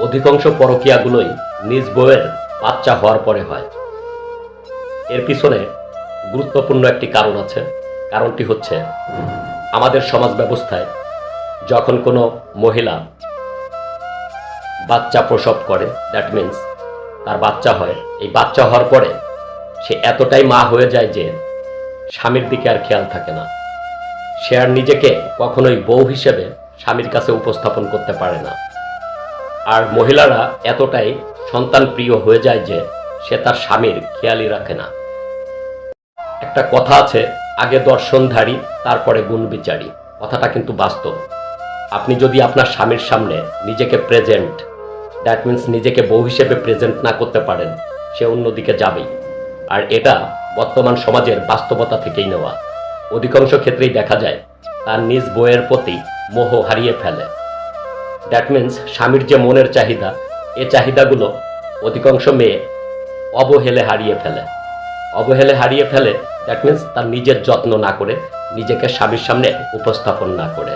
অধিকাংশ পরকীয়াগুলোই নিজ বউয়ের বাচ্চা হওয়ার পরে হয়। এর পিছনে গুরুত্বপূর্ণ একটি কারণ আছে। কারণটি হচ্ছে, আমাদের সমাজ ব্যবস্থায় যখন কোনো মহিলা বাচ্চা প্রসব করে, দ্যাট মিন্স তার বাচ্চা হয়, এই বাচ্চা হওয়ার পরে সে এতটাই মা হয়ে যায় যে স্বামীর দিকে আর খেয়াল থাকে না। সে আর নিজেকে কখনোই বউ হিসেবে স্বামীর কাছে উপস্থাপন করতে পারে না। আর মহিলারা এতটাই সন্তান প্রিয় হয়ে যায় যে সে তার স্বামীর খেয়ালই রাখে না। একটা কথা আছে, আগে দর্শনধারী তারপরে গুণ বিচারী। কথাটা কিন্তু বাস্তব। আপনি যদি আপনার স্বামীর সামনে নিজেকে প্রেজেন্ট, দ্যাট মিন্স নিজেকে বউ হিসেবে প্রেজেন্ট না করতে পারেন, সে অন্যদিকে যাবেই। আর এটা বর্তমান সমাজের বাস্তবতা থেকেই নেওয়া। অধিকাংশ ক্ষেত্রেই দেখা যায় তার নিজ বউয়ের প্রতি মোহ হারিয়ে ফেলে। দ্যাট মিন্স স্বামীর যে মনের চাহিদা, এ চাহিদাগুলো অধিকাংশ মেয়ে অবহেলে হারিয়ে ফেলে। দ্যাট মিন্স তার নিজের যত্ন না করে, নিজেকে স্বামীর সামনে উপস্থাপন না করে।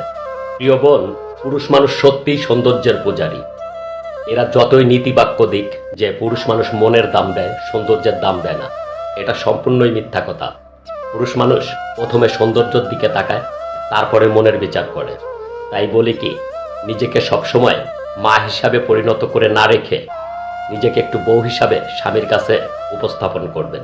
প্রিয় বোন, পুরুষ মানুষ সত্যিই সৌন্দর্যের পূজারী। এরা যতই নীতিবাক্য দিক যে পুরুষ মানুষ মনের দাম দেয়, সৌন্দর্যের দাম দেয় না, এটা সম্পূর্ণই মিথ্যা কথা। পুরুষ মানুষ প্রথমে সৌন্দর্যের দিকে তাকায়, তারপরে মনের বিচার করে। তাই বলি কি, নিজেকে সবসময় মা হিসাবে পরিণত করে না রেখে নিজেকে একটু বউ হিসাবে স্বামীর কাছে উপস্থাপন করবেন।